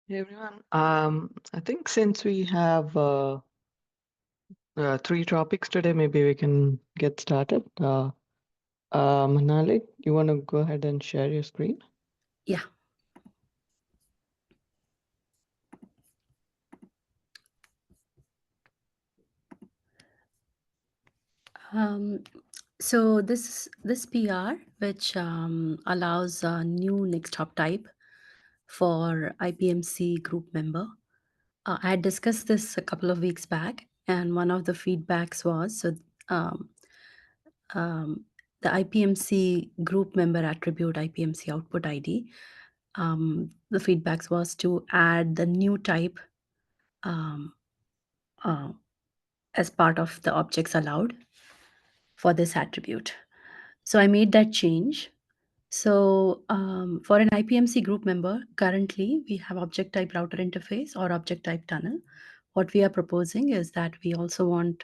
Hey everyone. I think since we have three topics today, maybe we can get started. Manali, you want to go ahead and share your screen? Yeah. So this PR, which allows a new next hop type for IPMC group member. I had discussed this a couple of weeks back, and one of the feedbacks was um, um, the IPMC group member attribute IPMC output ID. The feedbacks was to add the new type um, uh, as part of the objects allowed for this attribute. So I made that change. So for an IPMC group member, currently we have object type router interface or object type tunnel. What we are proposing is that we also want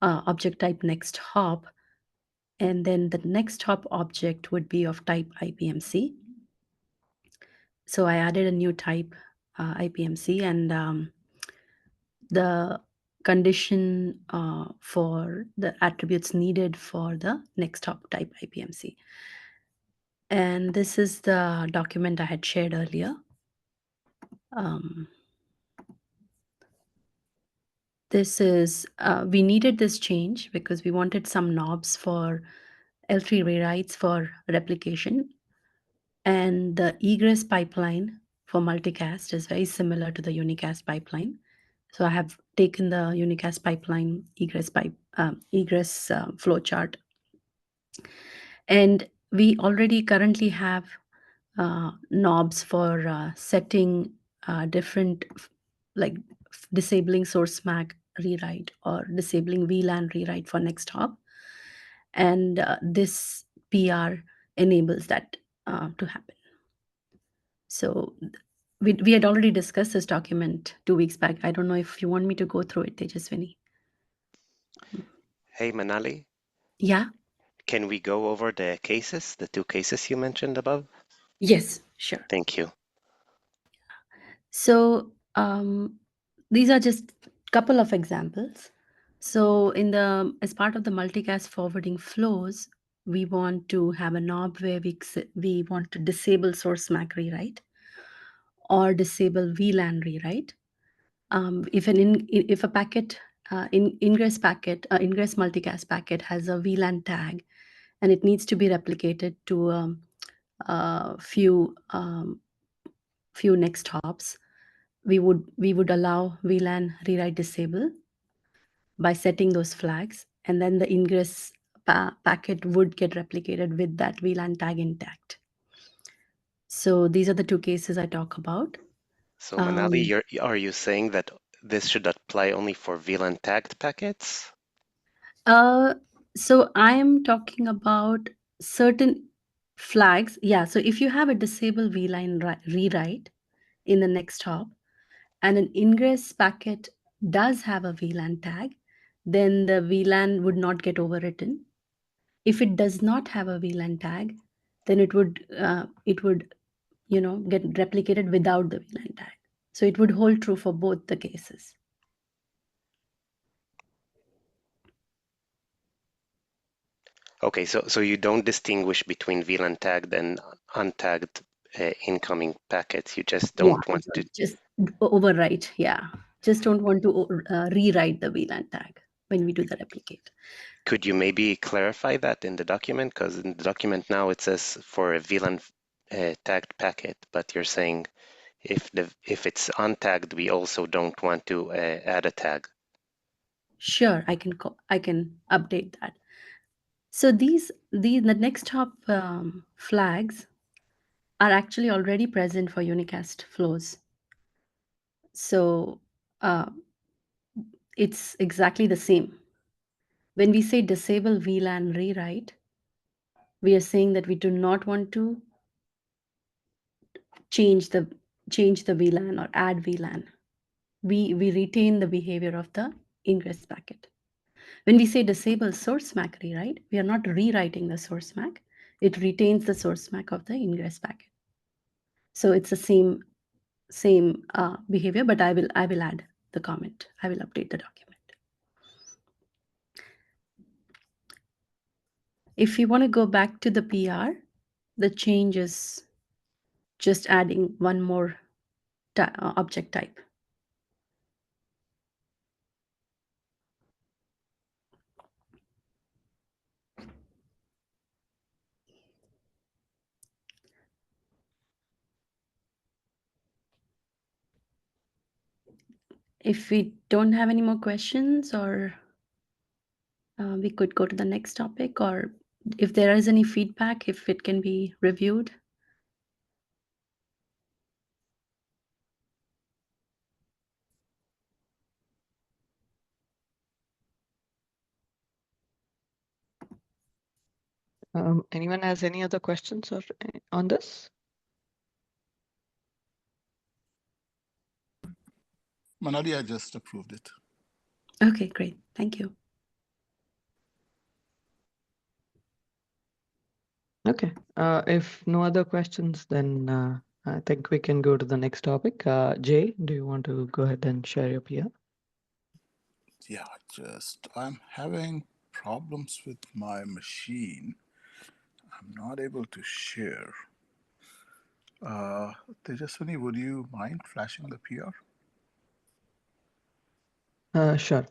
object type next hop, and then the next hop object would be of type IPMC. So I added a new type IPMC, and the condition for the attributes needed for the next hop type IPMC. And this is the document I had shared earlier. Um, this is, we needed this change because we wanted some knobs for L3 rewrites for replication. And the egress pipeline for multicast is very similar to the unicast pipeline. So I have taken the unicast pipeline egress flowchart. And we already currently have knobs for setting different, like disabling source MAC rewrite or disabling VLAN rewrite for next hop. And this PR enables that to happen. So we had already discussed this document 2 weeks back. I don't know if you want me to go through it, Tejaswini. Hey, Manali, Yeah? can we go over the cases, the two cases you mentioned above? Yes, sure. Thank you. So these are just a couple of examples. So as part of the multicast forwarding flows, we want to have a knob where we want to disable source MAC rewrite or disable VLAN rewrite. If a packet ingress multicast packet has a VLAN tag and it needs to be replicated to few next hops, we would allow VLAN rewrite disable by setting those flags, and then the ingress packet would get replicated with that VLAN tag intact. So these are the two cases I talk about. So, Manali, are you saying that this should apply only for VLAN tagged packets? So I am talking about certain flags. Yeah. So if you have a disable VLAN rewrite in the next hop and an ingress packet does have a VLAN tag, then the VLAN would not get overwritten. If it does not have a VLAN tag, then it would get replicated without the VLAN tag. So it would hold true for both the cases. Okay, so you don't distinguish between VLAN tagged and untagged incoming packets. You just don't want to. Just overwrite. Yeah. Just don't want to rewrite the VLAN tag when we do the replicate. Could you maybe clarify that in the document? Because in the document now it says for a VLAN tagged packet, but you're saying if it's untagged, we also don't want to add a tag. Sure, I can update that. So the next hop flags are actually already present for unicast flows. So uh, it's exactly the same. When we say disable VLAN rewrite, we are saying that we do not want to change the VLAN or add VLAN. We retain the behavior of the ingress packet. When we say disable source MAC rewrite, we are not rewriting the source MAC. It retains the source MAC of the ingress packet. So it's the same same behavior, but I will add the comment. I will update the document. If you want to go back to the PR, the change is just adding one more object type. If we don't have any more questions, or we could go to the next topic, or if there is any feedback, if it can be reviewed. Anyone has any other questions or on this? Manali, I just approved it. Okay, great. Thank you. Okay. If no other questions, then I think we can go to the next topic. Jay, do you want to go ahead and share your PR? Yeah, I'm having problems with my machine. I'm not able to share. Tejaswini, would you mind flashing the PR? Sure.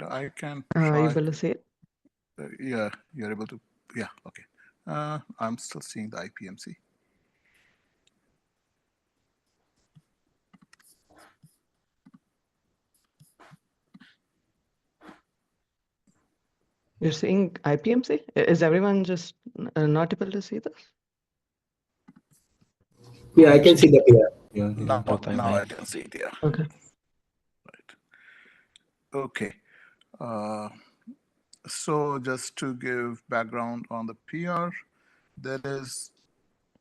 I can Are you try. able to see it? Yeah, you're able to. Yeah, okay. I'm still seeing the IPMC. You're seeing IPMC? Is everyone just not able to see this? Yeah, I can see the PR. Yeah, Now both I I can see it. Yeah. Okay. Right. Okay. So just to give background on the PR, there is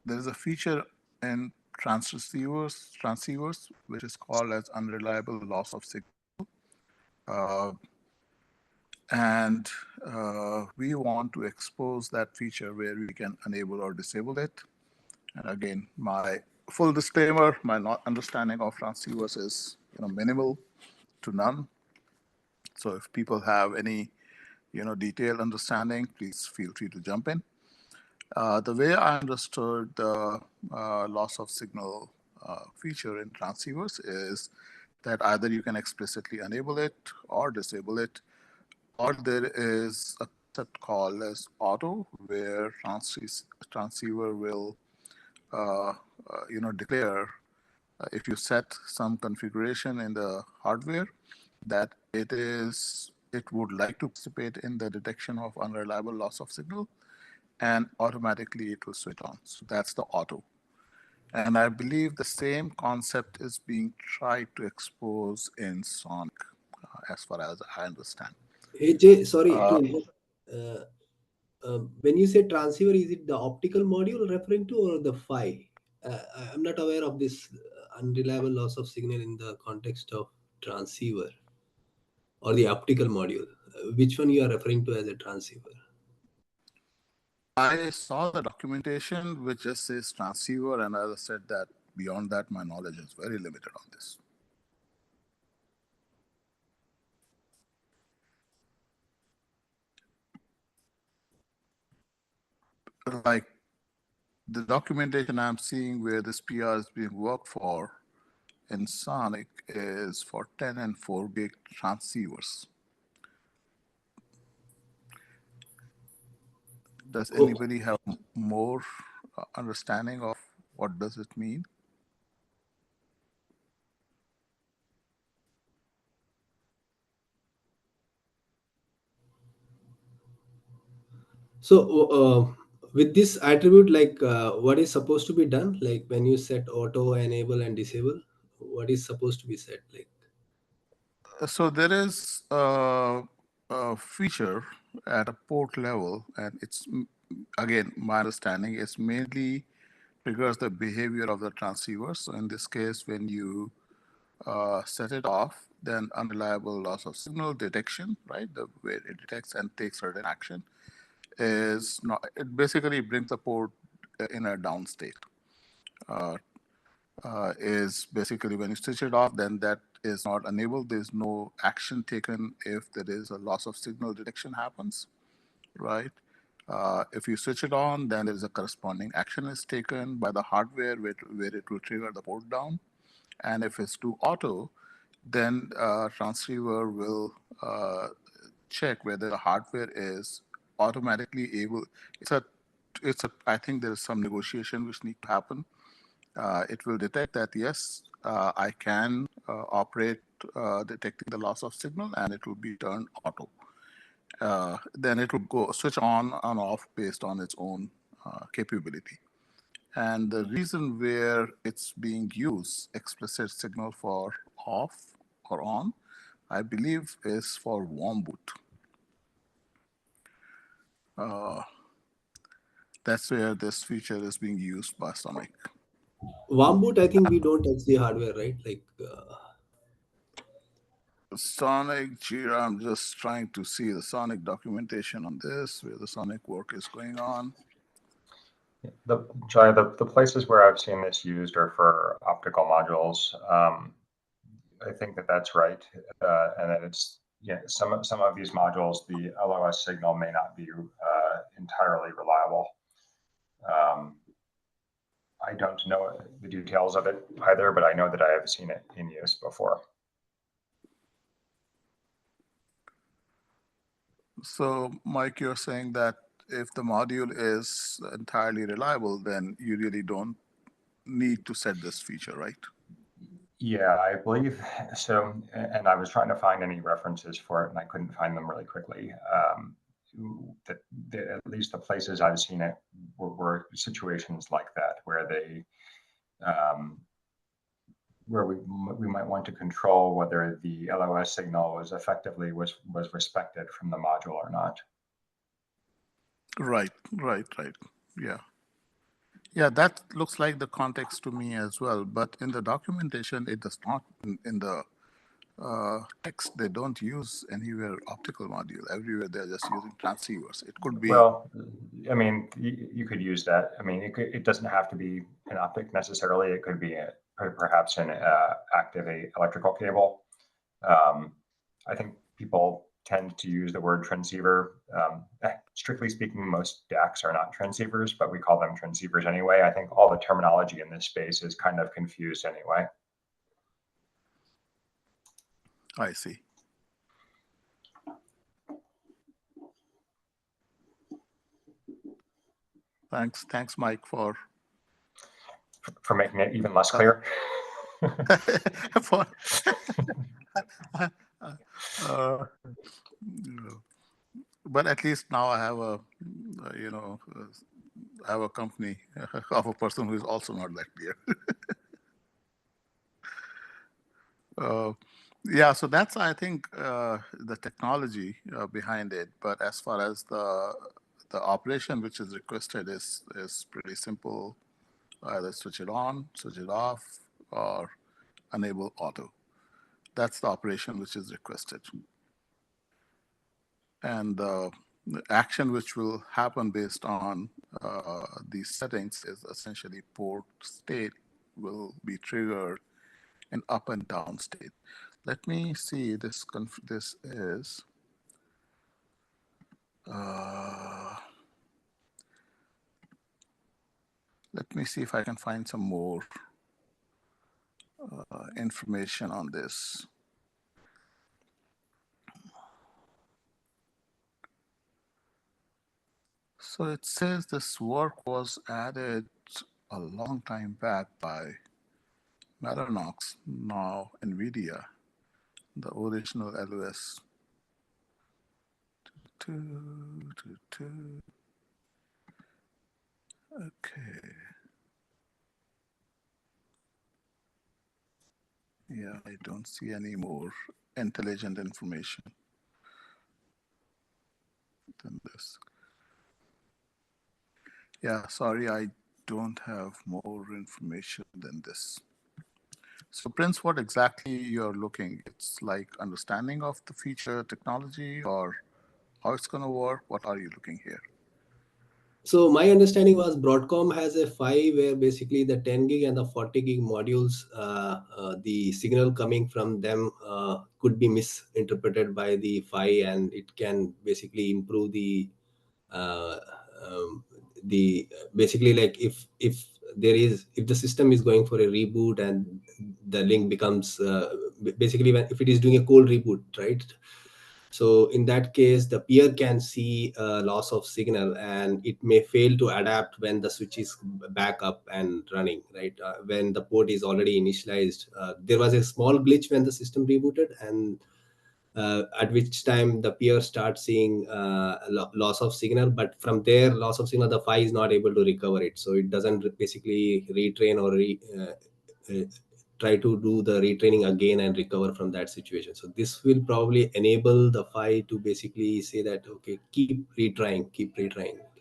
a feature in transceivers, which is called as unreliable loss of signal. And we want to expose that feature where we can enable or disable it. And again, my full disclaimer, my understanding of transceivers is minimal to none. So if people have any detailed understanding, please feel free to jump in. The way I understood the loss of signal feature in transceivers is that either you can explicitly enable it or disable it, or there is a concept called as auto, where transceiver will declare if you set some configuration in the hardware that it would like to participate in the detection of unreliable loss of signal, and automatically it will switch on. So that's the auto. And I believe the same concept is being tried to expose in Sonic, as far as I understand. Hey, Jay, sorry to interrupt. When you say transceiver, is it the optical module referring to or the PHY? I'm not aware of this unreliable loss of signal in the context of transceiver or the optical module. Which one you are referring to as a transceiver? I saw the documentation which just says transceiver, and as I said that beyond that, my knowledge is very limited on this. like the documentation I'm seeing where this PR is being worked for in Sonic is for 10 and 4 gig transceivers. Does anybody have more understanding of what does it mean? So with this attribute, like what is supposed to be done? Like when you set auto, enable, and disable, what is supposed to be set? Like So there is a feature at a port level, and it's, again, my understanding is mainly triggers the behavior of the transceiver. So in this case, when you set it off, then unreliable loss of signal detection, right, the way it detects and takes certain action, is not, it basically brings the port in a down state. Is basically when you switch it off, then that is not enabled. There's no action taken if there is a loss of signal detection happens, right? If you switch it on, then there is a corresponding action is taken by the hardware where it will trigger the port down. And if it's to auto, then transceiver will check whether the hardware is automatically able. I think there is some negotiation which need to happen. It will detect that, yes, I can operate detecting the loss of signal, and it will be turned auto. Then it will go switch on and off based on its own capability. And the reason where it's being used, explicit signal for off or on, I believe is for warm boot. That's where this feature is being used by Sonic. warm boot, I think we don't touch the hardware, right? Like Sonic Jira, I'm just trying to see the Sonic documentation on this, where the Sonic work is going on. The places where I've seen this used are for optical modules. I think that's right, and that it's some of these modules, the LOS signal may not be entirely reliable. I don't know the details of it either, but I know that I have seen it in use before. So, Mike, you're saying that if the module is entirely reliable, then you really don't need to set this feature, right? Yeah, I believe so. And I was trying to find any references for it, and I couldn't find them really quickly. At least the places I've seen it were situations like that, where they, where we might want to control whether the LOS signal was effectively was respected from the module or not. Right. Yeah. Yeah, that looks like the context to me as well. But in the documentation, it does not. In the text, they don't use anywhere optical module. Everywhere they're just using transceivers. It could be. Well, I mean, you could use that. I mean, it doesn't have to be an optic necessarily. It could be perhaps an active electrical cable. I think people tend to use the word transceiver. Strictly speaking, most DACs are not transceivers, but we call them transceivers anyway. I think all the terminology in this space is kind of confused anyway. I see. Thanks, Mike, for making it even less clear. But at least now I have a company of a person who is also not that clear. Yeah, so that's, I think, the technology behind it. But as far as the operation which is requested is pretty simple. Either switch it on, switch it off, or enable auto. That's the operation which is requested. And the action which will happen based on these settings is essentially port state will be triggered in up and down state. Let me see, this is, Let me see if I can find some more information on this. So it says this work was added a long time back by Mellanox, now NVIDIA, the original LOS. Okay. Yeah, I don't see any more intelligent information than this. Yeah, sorry, I don't have more information than this. So Prince, what exactly you're looking? It's like understanding of the feature technology or how it's going to work? What are you looking here? So my understanding was Broadcom has a PHY where basically the 10 gig and the 40 gig modules, the signal coming from them could be misinterpreted by the PHY, and it can basically improve uh, um, the basically, like if the system is going for a reboot and the link becomes basically if it is doing a cold reboot, right? So in that case, the peer can see loss of signal, and it may fail to adapt when the switch is back up and running, right? When the port is already initialized. There was a small glitch when the system rebooted, and at which time the peer starts seeing loss of signal. But from there, loss of signal, the PHY is not able to recover it. So it doesn't basically retrain or try to do the retraining again and recover from that situation. So this will probably enable the PHY to basically say that, okay, keep retrying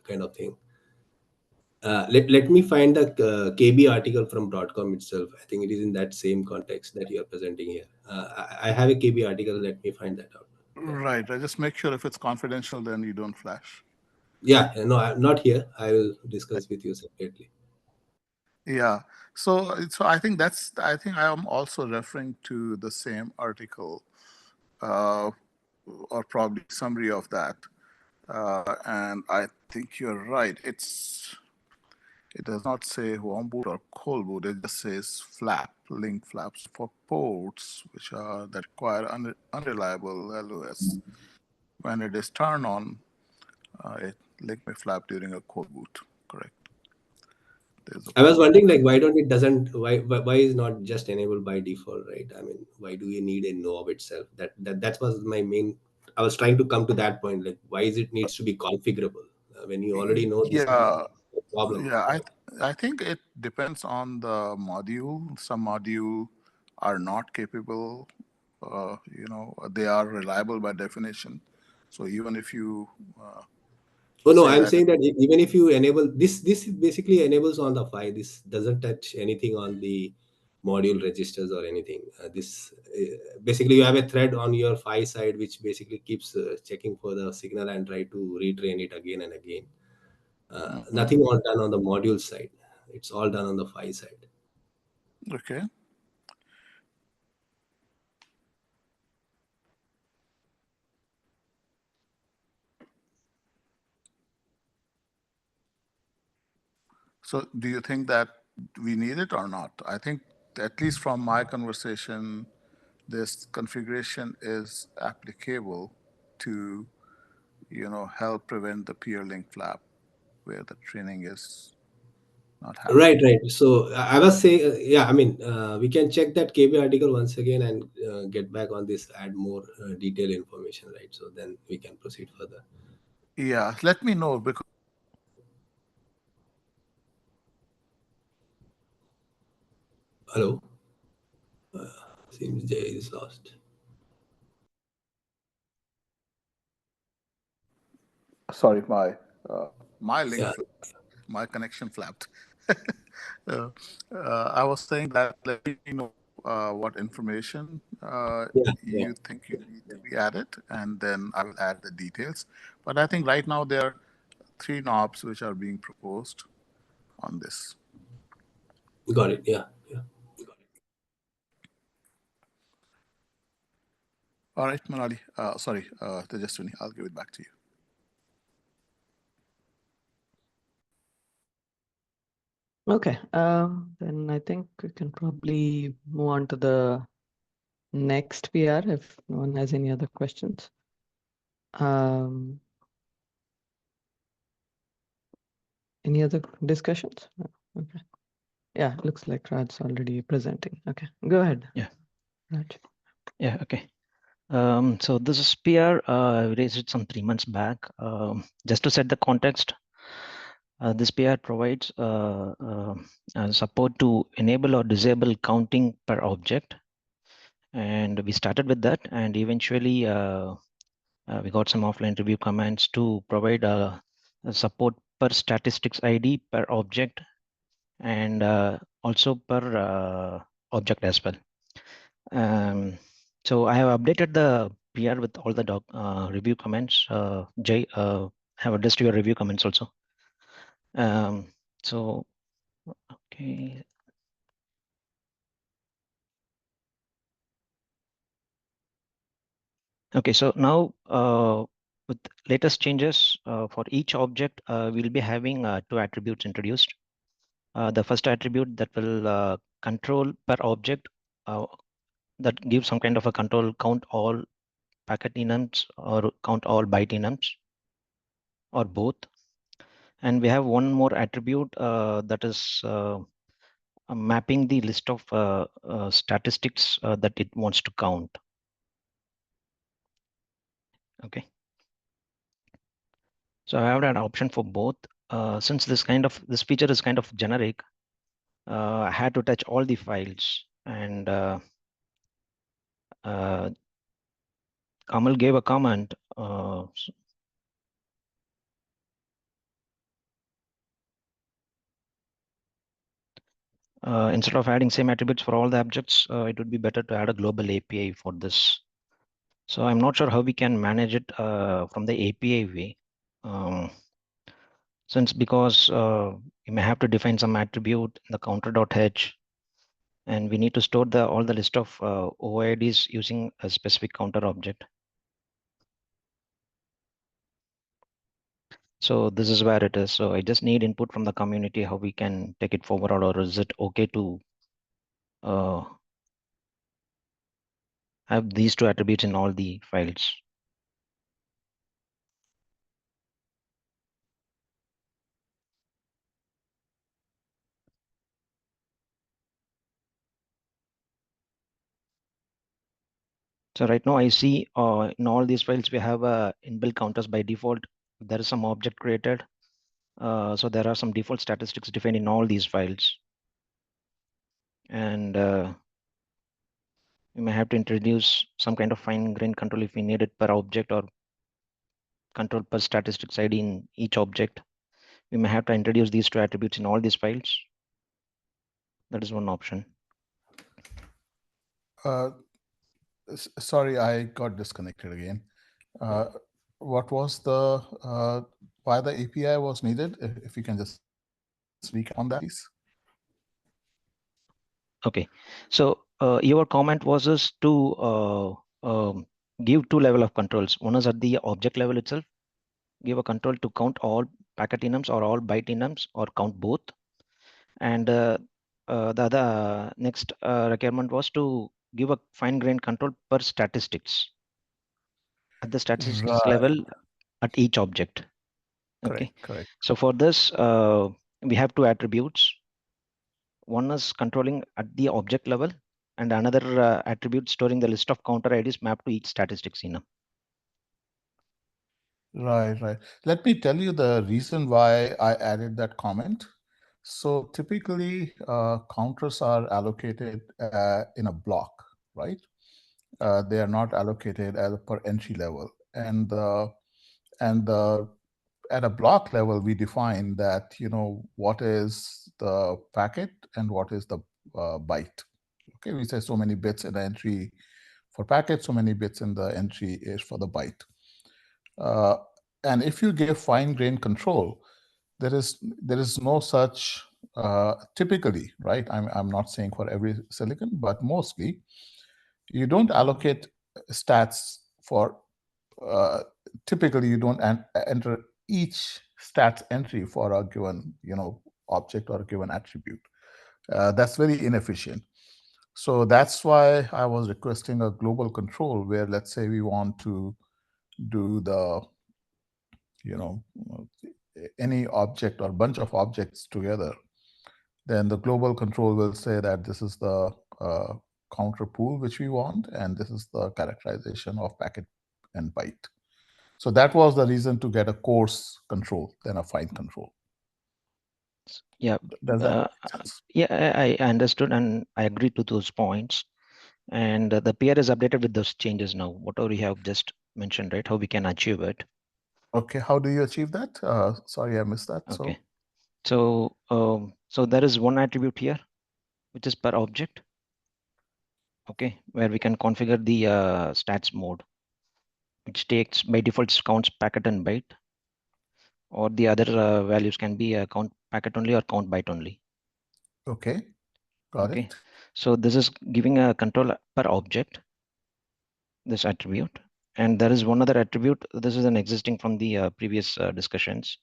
kind of thing. Let me find the KB article from Broadcom itself. I think it is in that same context that you are presenting here. I have a KB article. Let me find that out. Right. I just make sure if it's confidential, then you don't flash. Yeah, no, I'm not here. I will discuss with you separately. Yeah. So I think I think I am also referring to the same article, or probably summary of that. And I think you're right. It does not say warm boot or cold boot. It just says link flaps for ports that require unreliable LOS. When it is turned on, link may flap during a cold boot. Correct. I was wondering, like, why is not just enabled by default, right? I mean, why do you need a knob itself? That was my main. I was trying to come to that point, like, why is it needs to be configurable when you already know this is Yeah, a problem? yeah. I think it depends on the module. Some module are not capable. They are reliable by definition. So even if you Oh no, say I'm that, saying that even if you enable this basically enables on the PHY. This doesn't touch anything on the module registers or anything. This basically you have a thread on your PHY side which basically keeps checking for the signal and try to retrain it again and again. Nothing all done on the module side. It's all done on the PHY side. okay. So do you think that we need it or not? I think at least from my conversation, this configuration is applicable to, help prevent the peer link flap where the training is not happening. Right. So I was saying, yeah, I mean, we can check that KB article once again and get back on this, add more detailed information, right? So then we can proceed further. Yeah, let me know because Hello? Seems Jay is lost. sorry, my link, Yeah. my connection flapped. I was saying that let me know what information Yeah. you think you need to be added, and then I will add the details. But I think right now there are 3 knobs which are being proposed on this. Got it. Yeah. All right, Manali. Sorry, Tejaswini, I'll give it back to you. Okay, then I think we can probably move on to the next PR if no one has any other questions. Any other discussions? No. Okay. Yeah, looks like Raj's already presenting. Okay, go ahead. Yeah. Raj. Yeah, okay. So this is PR. I raised it some 3 months back. Just to set the context, this PR provides support to enable or disable counting per object. And we started with that, and eventually we got some offline review commands to provide a support per statistics ID per object, and also per object as well. So I have updated the PR with all the review comments. Jay, have addressed your review comments also. So, okay. Okay, so now with latest changes for each object, we'll be having 2 attributes introduced. The first attribute that will control per object, that gives some kind of a control, count all packet enums or count all byte enums or both. And we have one more attribute that is mapping the list of statistics that it wants to count. Okay. So I have an option for both. Since this feature is kind of generic, I had to touch all the files, and Kamal gave a comment. Instead of adding same attributes for all the objects, it would be better to add a global API for this. So I'm not sure how we can manage it from the API way. Because you may have to define some attribute in the counter.h, and we need to store all the list of OIDs using a specific counter object. So this is where it is. So I just need input from the community how we can take it forward, or is it okay to have these 2 attributes in all the files? So right now I see in all these files we have inbuilt counters by default. There is some object created. So there are some default statistics defined in all these files. And we may have to introduce some kind of fine-grained control if we need it per object, or control per statistics ID in each object. We may have to introduce these 2 attributes in all these files. That is one option. Sorry, I got disconnected again. What was the why the API was needed? If you can just recap on that, please. Okay, so your comment was to give 2 level of controls. One is at the object level itself, give a control to count all packet enums or all byte enums, or count both. And the other next requirement was to give a fine-grained control per statistics at the statistics level at each object. Okay, correct. So for this, we have 2 attributes. One is controlling at the object level, and another attribute storing the list of counter IDs mapped to each statistics enum. Right. Let me tell you the reason why I added that comment. So typically, counters are allocated in a block, right? They are not allocated as per entry level, and at a block level, we define that what is the packet and what is the byte. Okay, we say so many bits in the entry for packet, so many bits in the entry is for the byte. And if you give fine-grained control, there is no such typically, right? I'm not saying for every silicon, but mostly, you don't allocate stats for. Typically, you don't enter each stats entry for a given object or a given attribute. That's very inefficient. So that's why I was requesting a global control where, let's say, we want to do the, any object or bunch of objects together. Then the global control will say that this is the counter pool which we want, and this is the characterization of packet and byte. So that was the reason to get a coarse control than a fine control. Yeah. Does that make sense? Yeah, I understood and I agree to those points. And the PR is updated with those changes now, whatever you have just mentioned, right? How we can achieve it. Okay, how do you achieve that? Sorry, I missed that. Okay. So there is one attribute here, which is per object. Okay, where we can configure the stats mode, which takes by default counts packet and byte, or the other values can be count packet only or count byte only. Okay, got Okay, it. so this is giving a control per object, this attribute. And there is one other attribute. This is an existing from the previous discussions,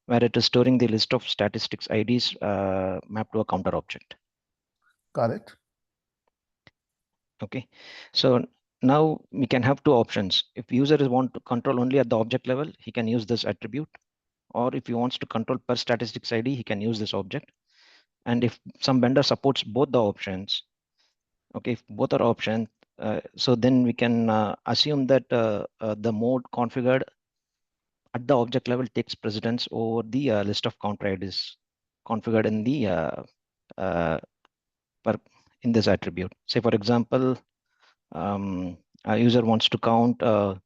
where it is storing the list of statistics IDs mapped to a counter object. Got it. Okay, so now we can have two options. If user is want to control only at the object level, he can use this attribute. Or if he wants to control per statistics ID, he can use this object. And if some vendor supports both the options, okay, if both are options, so then we can assume that the mode configured at the object level takes precedence over the list of counter IDs configured in the in this attribute. Say, for example, a user wants to count 3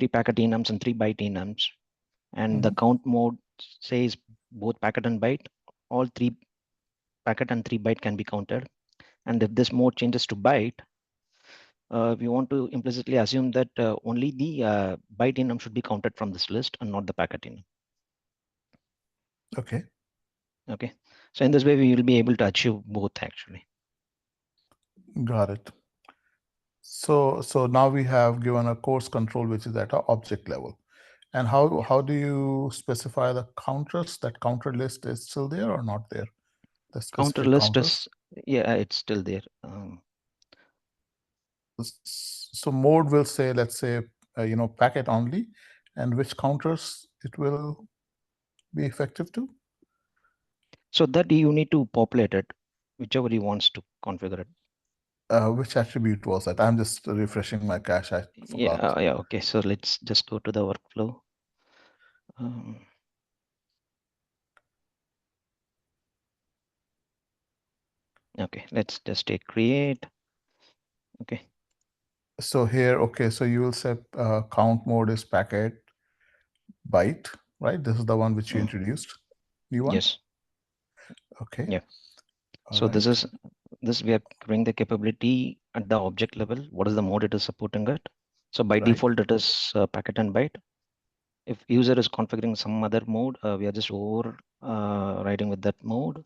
packet enums and 3 byte enums, and the count mode says both packet and byte. All 3 packet and 3 byte can be counted. And if this mode changes to byte, we want to implicitly assume that only the byte enum should be counted from this list and not the packet enum. Okay. Okay. So in this way, we will be able to achieve both actually. Got it. So now we have given a coarse control which is at an object level. And how do you specify the counters? That counter list is still there or not there? The Counter specific list counters? is, yeah, it's still there. So mode will say, let's say, packet only, and which counters it will be effective to? So that you need to populate it, whichever he wants to configure it. Which attribute was that? I'm just refreshing my cache. I forgot. Yeah. Okay. So let's just go to the workflow. Okay. Let's just take create. Okay. So here, okay. So you will say count mode is packet byte, right? This is the one which you introduced. New one. Yes. Okay. Yeah. All So right. this we are creating the capability at the object level. What is the mode it is supporting it? So by Right. default, it is packet and byte. If user is configuring some other mode, we are just overriding with that mode.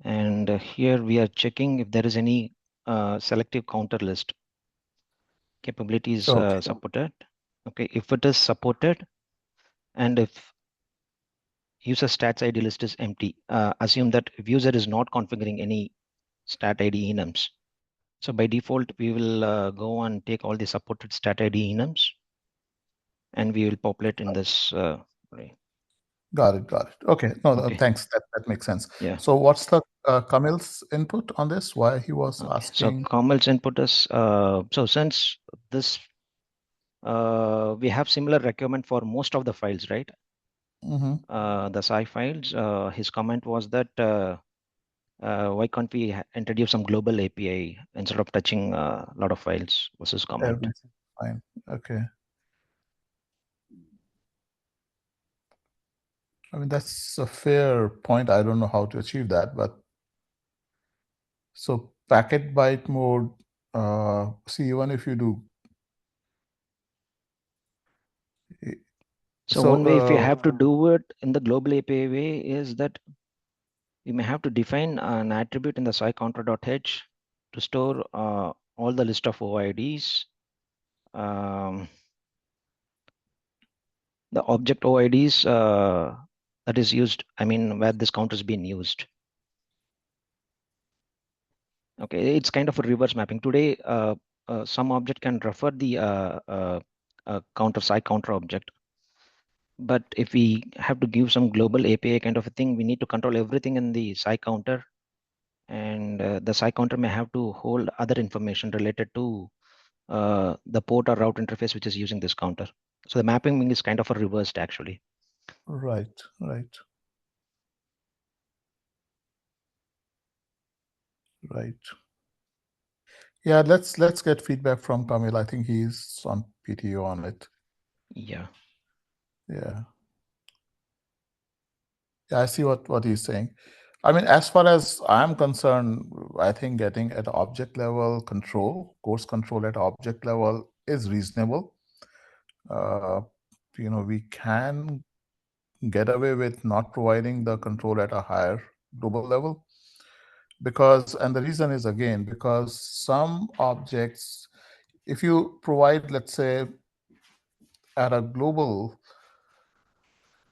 And here we are checking if there is any selective counter list capabilities supported. Okay, if it is supported, and if user stats ID list is empty, assume that if user is not configuring any stat ID enums. So by default, we will go and take all the supported stat ID enums, and we will populate in this array. Got it. Okay. No, Okay. thanks. That makes sense. Yeah. So what's the Kamil's input on this? Why he was asking? So Kamal's input is, so since this, we have similar requirement for most of the files, right? The SCI files, his comment was that why can't we introduce some global API instead of touching a lot of files, was his comment. Everything fine. Okay. I mean, that's a fair point. I don't know how to achieve that, but so packet byte mode, see, even if you do. So one way if you have to do it in the global API way is that you may have to define an attribute in the sci-counter.h to store all the list of OIDs. The object OIDs that is used, I mean, where this counter is being used. Okay, it's kind of a reverse mapping. Today, some object can refer the counter side counter object. But if we have to give some global API kind of a thing, we need to control everything in the side counter. And the side counter may have to hold other information related to the port or route interface, which is using this counter. So the mapping is kind of a reversed actually. Right, right. Right. Yeah, let's get feedback from Kamil. I think he's on PTO on it. Yeah. Yeah. Yeah, I see what he's saying. I mean, as far as I'm concerned, I think getting at object level control, course control at object level is reasonable. We can get away with not providing the control at a higher global level and the reason is again, because some objects, if you provide, let's say, at a global,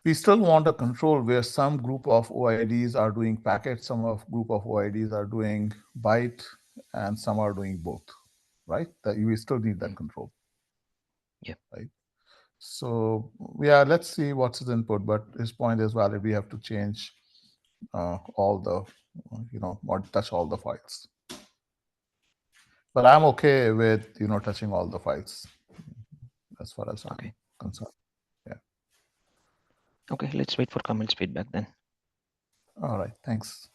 we still want a control where some group of OIDs are doing packets, some of group of OIDs are doing byte, and some are doing both, right? That you still need that control. Yeah. Right. So yeah, let's see what's his input, but his point is valid. We have to change all the, or touch all the files. But I'm okay with, touching all the files as far as I'm concerned. Yeah. Okay, let's wait for Kamil's feedback then. All right, thanks.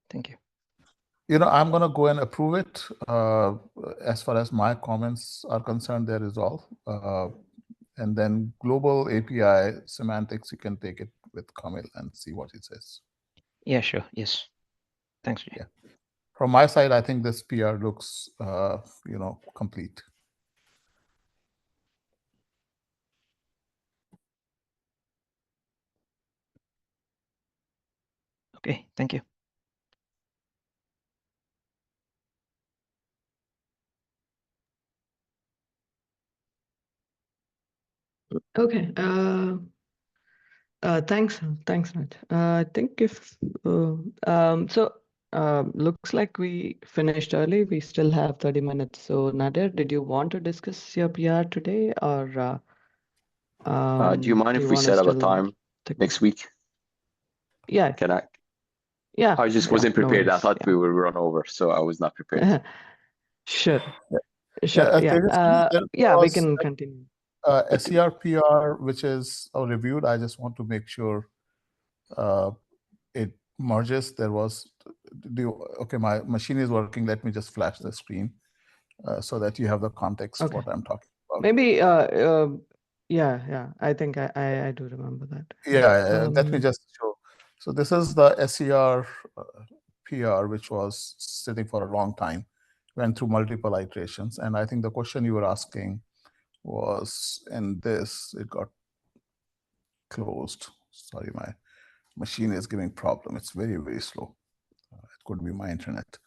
Thank you. I'm going to go and approve it. As far as my comments are concerned, there is all. And then global API semantics, you can take it with Kamil and see what he says. Yeah, sure. Yes. Thanks, Jay. Yeah. From my side, I think this PR looks, complete. Okay, thank you. Okay. Thanks, Nat. I think if looks like we finished early. We still have 30 minutes. So Nadir, did you want to discuss your PR today, or do you mind if we set up a time next week? Yeah. Can I? Yeah. I just wasn't prepared. I thought we would run over, so I was not prepared. Sure. Sure. Yeah. We can continue. SCR PR, which is reviewed. I just want to make sure it merges. There was, okay, my machine is working. Let me just flash the screen so that you have the context what I'm talking about. Maybe, yeah. I think I do remember that. Yeah, let me just show. So this is the SCR PR, which was sitting for a long time, went through multiple iterations. And I think the question you were asking was in this, it got closed. Sorry, my machine is giving problem. It's very, very slow. It could be my internet.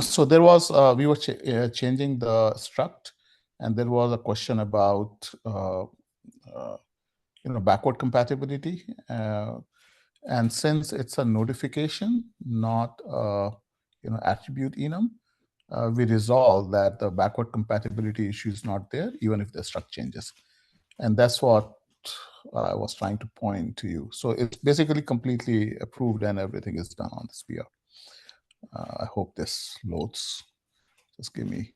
So there was, we were changing the struct, and there was a question about, backward compatibility. And since it's a notification, not, attribute enum, we resolve that the backward compatibility issue is not there, even if the struct changes. And that's what I was trying to point to you. So it's basically completely approved and everything is done on this PR. I hope this loads. Just give me,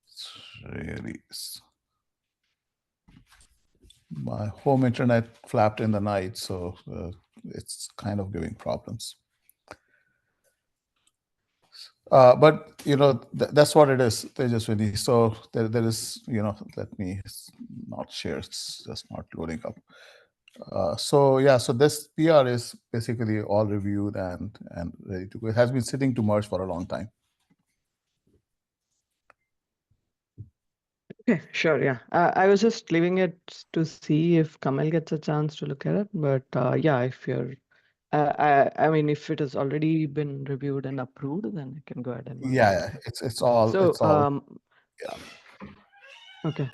it's really, my home internet flapped in the night, so it's kind of giving problems. But that's what it is, Tejaswini. So there is, let me not share. It's just not loading up. So this PR is basically all reviewed and ready to go. It has been sitting to merge for a long time. Okay, sure. Yeah, I was just leaving it to see if Kamil gets a chance to look at it. But yeah, if you're, I mean, if it has already been reviewed and approved, then I can go ahead and. Yeah, it's all. So it's all. Yeah. Okay.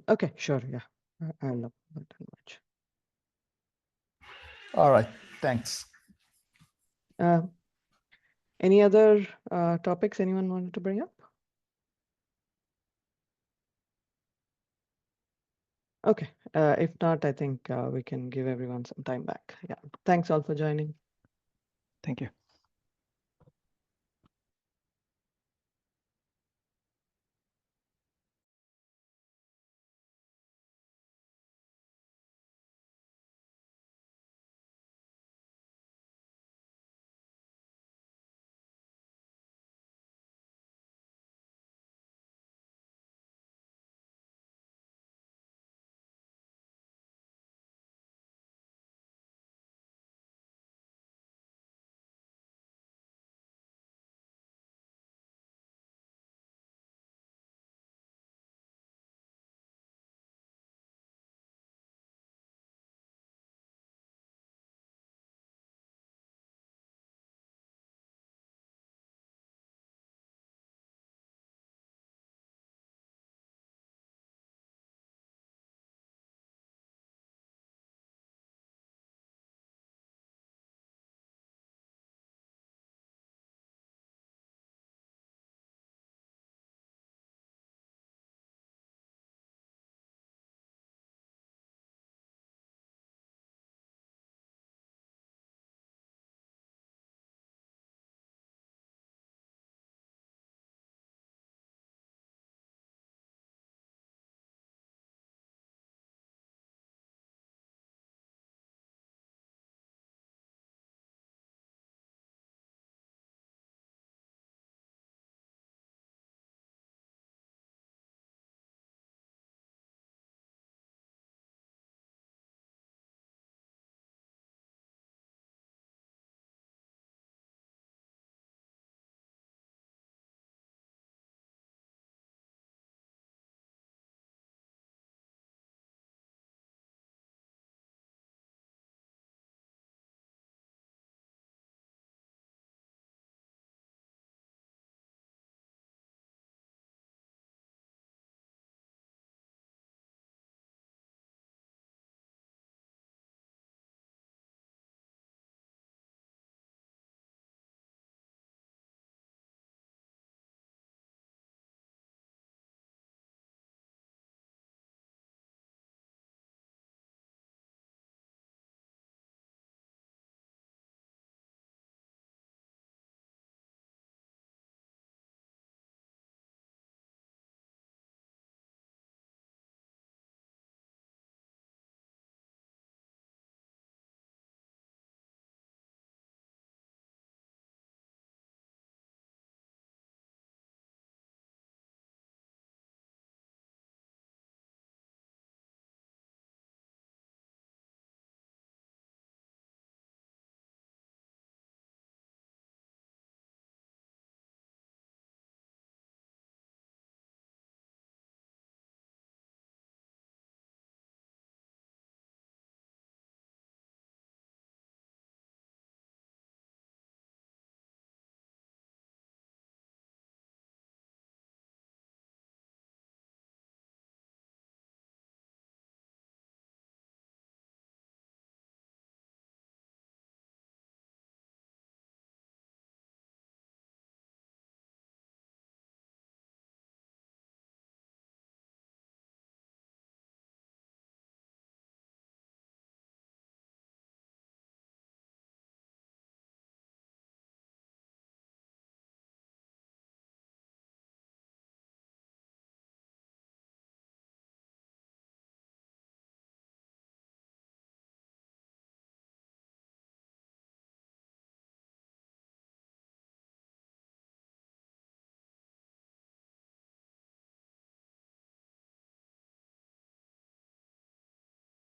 Okay, sure. Yeah, I'll upload that much. All right. Thanks. Any other topics anyone wanted to bring up? Okay. If not, I think we can give everyone some time back. Yeah. Thanks all for joining. Thank you.